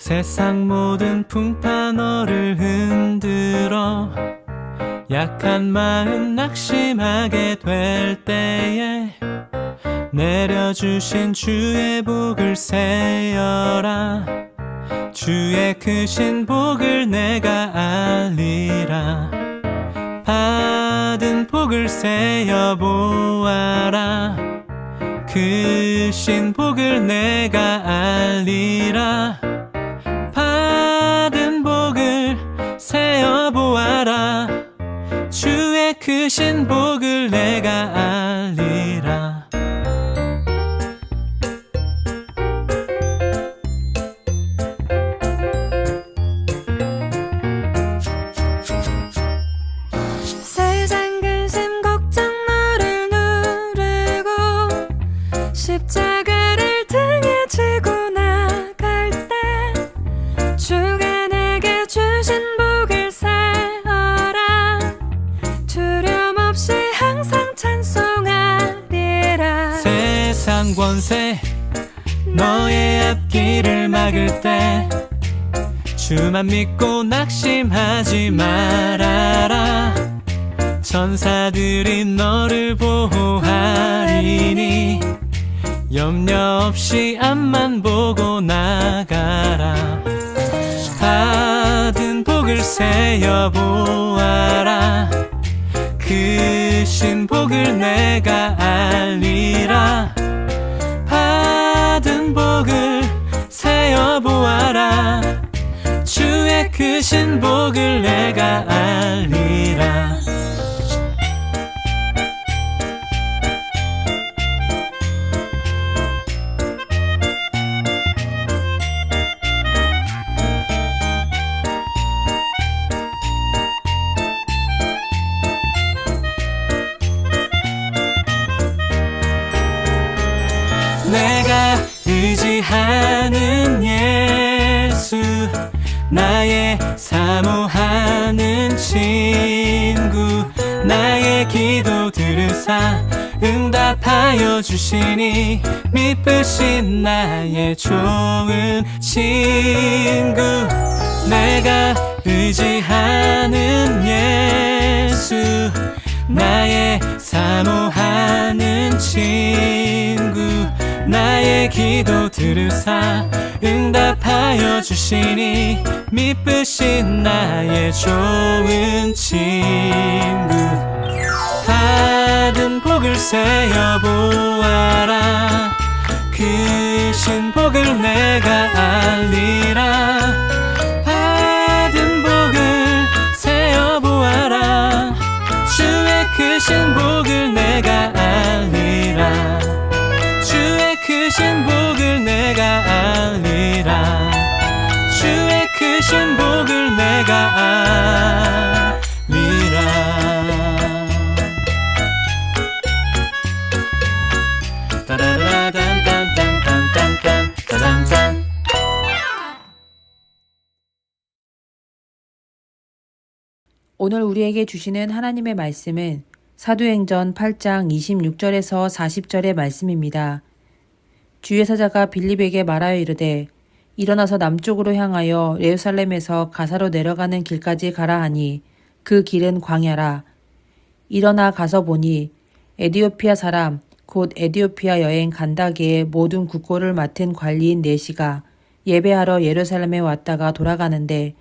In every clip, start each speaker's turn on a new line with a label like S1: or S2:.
S1: 세상 모든 풍파 너를 흔들어 약한 마음 낙심하게 될 때에 내려주신 주의 복을 세어라. 주의 크신 복을 내가 알리라. 받은 복을 세어보아라. 크신 복을 내가 알리라. 받은 복을 세어보아라. 주의 크신 복을 내가 알리라.
S2: 세상 근심 걱정 너를 누르고 십자가를 등에 지고 나갈 때 주가 내게 주신 복을 세어라. 두려움 없이 항상 찬송하리라.
S1: 세상 권세 너의 앞길을 막을 때 주만 믿고 낙심하지 말아라. 천사들이 너를 보호하리니 염려 없이 앞만 보고 나가라. 받은 복을 세어보아라. 크신 복을 내가 알리라. 받은 복을 세어보아라. 주의 크신 복을 내가 알리라. 내가 의지하는 예수, 나의 사모하는 친구, 나의 기도 들으사 응답하여 주시니 미쁘신 나의 좋은 친구. 내가 의지하는 예수, 나의 사모하는 친구, 나의 기도 들으사 응답하여 주시니 미쁘신 나의 좋은 친구. 받은 복을 세어보아라. 크신 복을 내가 알리라. 받은 복을 세어보아라. 주의 크신 복을 내가 알리라. 주의 크신 복을 내가 알리라. 주의 크신 복을 내가 알리라. 따라라단단단단단단단단.
S3: 오늘 우리에게 주시는 하나님의 말씀은 사도행전 8장 26절에서 40절의 말씀입니다. 주의 사자가 빌립에게 말하여 이르되 일어나서 남쪽으로 향하여 예루살렘에서 가사로 내려가는 길까지 가라 하니 그 길은 광야라. 일어나 가서 보니 에디오피아 사람 곧 에디오피아 여행 간다게의 모든 국고를 맡은 관리인 네시가 예배하러 예루살렘에 왔다가 돌아가는데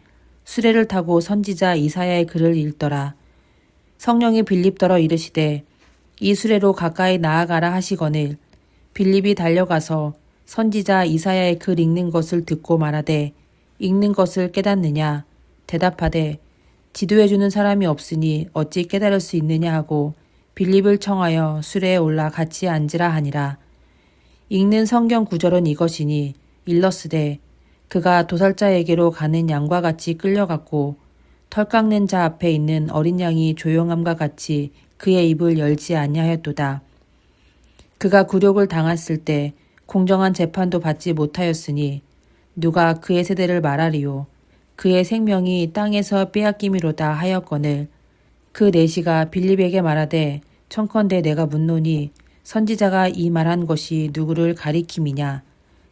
S3: 수레를 타고 선지자 이사야의 글을 읽더라. 성령이 빌립더러 이르시되 이 수레로 가까이 나아가라 하시거늘 빌립이 달려가서 선지자 이사야의 글 읽는 것을 듣고 말하되 읽는 것을 깨닫느냐? 대답하되 지도해주는 사람이 없으니 어찌 깨달을 수 있느냐 하고 빌립을 청하여 수레에 올라 같이 앉으라 하니라. 읽는 성경 구절은 이것이니 일러스되 그가 도살자에게로 가는 양과 같이 끌려갔고 털 깎는 자 앞에 있는 어린 양이 조용함과 같이 그의 입을 열지 아니하였도다. 그가 굴욕을 당했을 때 공정한 재판도 받지 못하였으니 누가 그의 세대를 말하리요. 그의 생명이 땅에서 빼앗김이로다 하였거늘 그 네시가 빌립에게 말하되 청컨대 내가 묻노니 선지자가 이 말한 것이 누구를 가리킴이냐.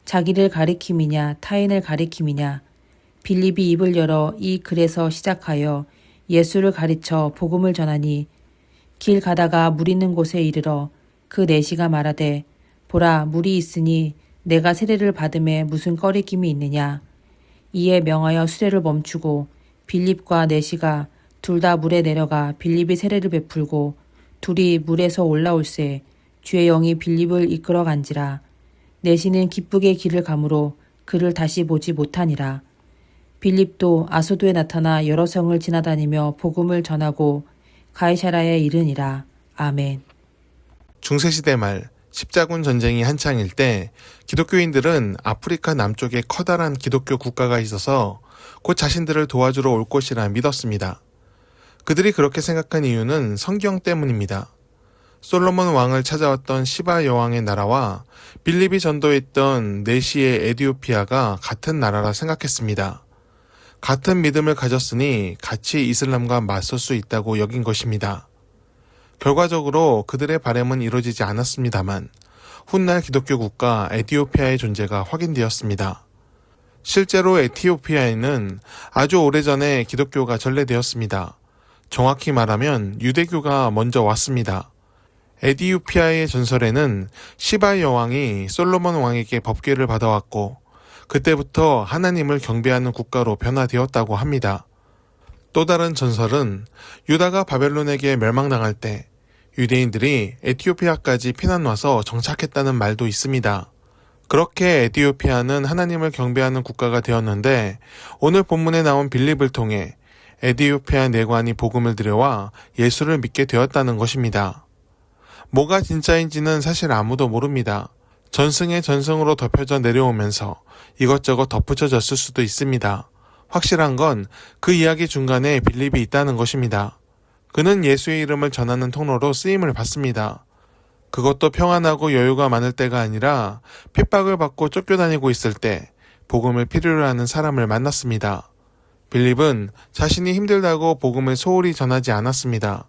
S3: 자기를 가리킴이냐 타인을 가리킴이냐. 빌립이 입을 열어 이 글에서 시작하여 예수를 가르쳐 복음을 전하니 길 가다가 물 있는 곳에 이르러 그 내시가 말하되 보라 물이 있으니 내가 세례를 받음에 무슨 꺼리낌이 있느냐. 이에 명하여 수레를 멈추고 빌립과 내시가 둘 다 물에 내려가 빌립이 세례를 베풀고 둘이 물에서 올라올새 주의 영이 빌립을 이끌어 간지라. 내시는 기쁘게 길을 가므로 그를 다시 보지 못하니라. 빌립도 아소도에 나타나 여러 성을 지나다니며 복음을 전하고 가이사라에 이르니라. 아멘.
S4: 중세시대 말 십자군 전쟁이 한창일 때 기독교인들은 아프리카 남쪽에 커다란 기독교 국가가 있어서 곧 자신들을 도와주러 올 것이라 믿었습니다. 그들이 그렇게 생각한 이유는 성경 때문입니다. 솔로몬 왕을 찾아왔던 시바 여왕의 나라와 빌립이 전도했던 네시의 에디오피아가 같은 나라라 생각했습니다. 같은 믿음을 가졌으니 같이 이슬람과 맞설 수 있다고 여긴 것입니다. 결과적으로 그들의 바람은 이루어지지 않았습니다만 훗날 기독교 국가 에티오피아의 존재가 확인되었습니다. 실제로 에티오피아에는 아주 오래전에 기독교가 전래되었습니다. 정확히 말하면 유대교가 먼저 왔습니다. 에티오피아의 전설에는 시바 여왕이 솔로몬 왕에게 법궤를 받아왔고 그때부터 하나님을 경배하는 국가로 변화되었다고 합니다. 또 다른 전설은 유다가 바벨론에게 멸망당할 때 유대인들이 에티오피아까지 피난 와서 정착했다는 말도 있습니다. 그렇게 에티오피아는 하나님을 경배하는 국가가 되었는데 오늘 본문에 나온 빌립을 통해 에티오피아 내관이 복음을 들여와 예수를 믿게 되었다는 것입니다. 뭐가 진짜인지는 사실 아무도 모릅니다. 전승의 전승으로 덮여져 내려오면서 이것저것 덧붙여졌을 수도 있습니다. 확실한 건 그 이야기 중간에 빌립이 있다는 것입니다. 그는 예수의 이름을 전하는 통로로 쓰임을 받습니다. 그것도 평안하고 여유가 많을 때가 아니라 핍박을 받고 쫓겨다니고 있을 때 복음을 필요로 하는 사람을 만났습니다. 빌립은 자신이 힘들다고 복음을 소홀히 전하지 않았습니다.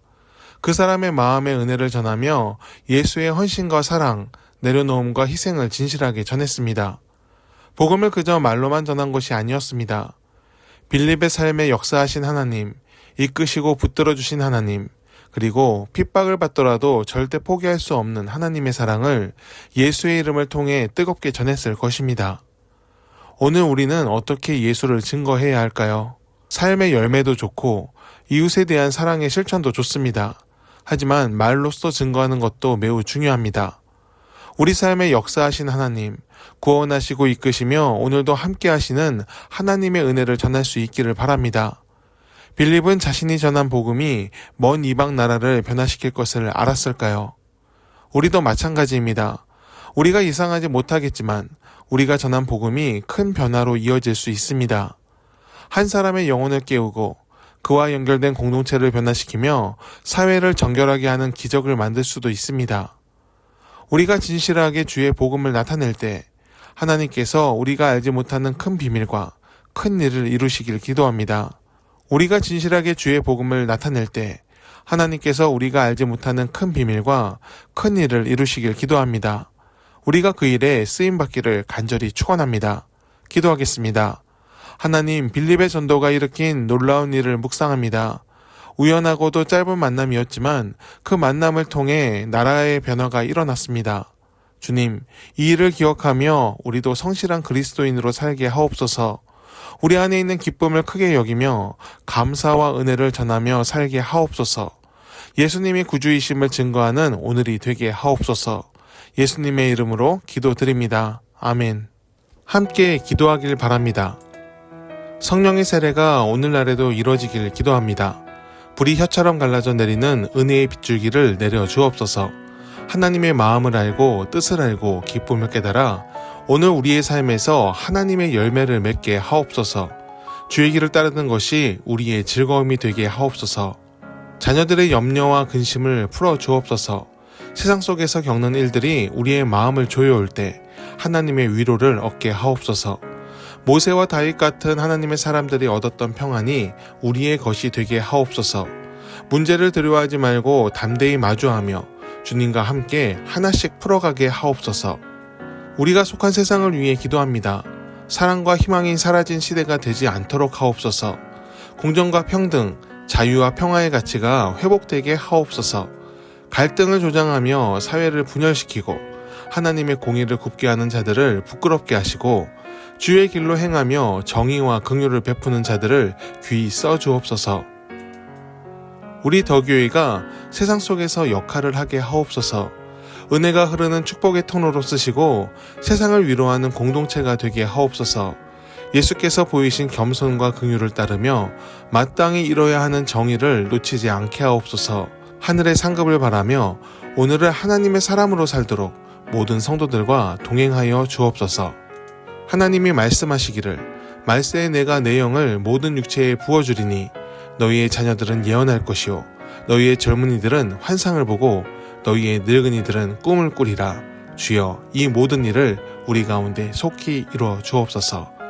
S4: 그 사람의 마음의 은혜를 전하며 예수의 헌신과 사랑, 내려놓음과 희생을 진실하게 전했습니다. 복음을 그저 말로만 전한 것이 아니었습니다. 빌립의 삶에 역사하신 하나님, 이끄시고 붙들어주신 하나님, 그리고 핍박을 받더라도 절대 포기할 수 없는 하나님의 사랑을 예수의 이름을 통해 뜨겁게 전했을 것입니다. 오늘 우리는 어떻게 예수를 증거해야 할까요? 삶의 열매도 좋고 이웃에 대한 사랑의 실천도 좋습니다. 하지만 말로써 증거하는 것도 매우 중요합니다. 우리 삶에 역사하신 하나님, 구원하시고 이끄시며 오늘도 함께 하시는 하나님의 은혜를 전할 수 있기를 바랍니다. 빌립은 자신이 전한 복음이 먼 이방 나라를 변화시킬 것을 알았을까요? 우리도 마찬가지입니다. 우리가 이상하지 못하겠지만 우리가 전한 복음이 큰 변화로 이어질 수 있습니다. 한 사람의 영혼을 깨우고 그와 연결된 공동체를 변화시키며 사회를 정결하게 하는 기적을 만들 수도 있습니다. 우리가 진실하게 주의 복음을 나타낼 때 하나님께서 우리가 알지 못하는 큰 비밀과 큰 일을 이루시길 기도합니다. 우리가 진실하게 주의 복음을 나타낼 때 하나님께서 우리가 알지 못하는 큰 비밀과 큰 일을 이루시길 기도합니다. 우리가 그 일에 쓰임받기를 간절히 축원합니다. 기도하겠습니다. 하나님, 빌립의 전도가 일으킨 놀라운 일을 묵상합니다. 우연하고도 짧은 만남이었지만 그 만남을 통해 나라의 변화가 일어났습니다. 주님, 이 일을 기억하며 우리도 성실한 그리스도인으로 살게 하옵소서. 우리 안에 있는 기쁨을 크게 여기며 감사와 은혜를 전하며 살게 하옵소서. 예수님이 구주이심을 증거하는 오늘이 되게 하옵소서. 예수님의 이름으로 기도드립니다. 아멘. 함께 기도하길 바랍니다. 성령의 세례가 오늘날에도 이루어지길 기도합니다. 불이 혀처럼 갈라져 내리는 은혜의 빗줄기를 내려 주옵소서. 하나님의 마음을 알고 뜻을 알고 기쁨을 깨달아 오늘 우리의 삶에서 하나님의 열매를 맺게 하옵소서. 주의 길을 따르는 것이 우리의 즐거움이 되게 하옵소서. 자녀들의 염려와 근심을 풀어 주옵소서. 세상 속에서 겪는 일들이 우리의 마음을 조여올 때 하나님의 위로를 얻게 하옵소서. 모세와 다윗 같은 하나님의 사람들이 얻었던 평안이 우리의 것이 되게 하옵소서. 문제를 두려워하지 말고 담대히 마주하며 주님과 함께 하나씩 풀어가게 하옵소서. 우리가 속한 세상을 위해 기도합니다. 사랑과 희망이 사라진 시대가 되지 않도록 하옵소서. 공정과 평등, 자유와 평화의 가치가 회복되게 하옵소서. 갈등을 조장하며 사회를 분열시키고 하나님의 공의를 굽게 하는 자들을 부끄럽게 하시고 주의 길로 행하며 정의와 긍휼을 베푸는 자들을 귀히 써주옵소서. 우리 더교회가 세상 속에서 역할을 하게 하옵소서. 은혜가 흐르는 축복의 통로로 쓰시고 세상을 위로하는 공동체가 되게 하옵소서. 예수께서 보이신 겸손과 긍휼을 따르며 마땅히 이뤄야 하는 정의를 놓치지 않게 하옵소서. 하늘의 상급을 바라며 오늘을 하나님의 사람으로 살도록 모든 성도들과 동행하여 주옵소서. 하나님이 말씀하시기를 말세에 내가 내 영을 모든 육체에 부어주리니 너희의 자녀들은 예언할 것이요 너희의 젊은이들은 환상을 보고 너희의 늙은이들은 꿈을 꾸리라. 주여 이 모든 일을 우리 가운데 속히 이루어 주옵소서.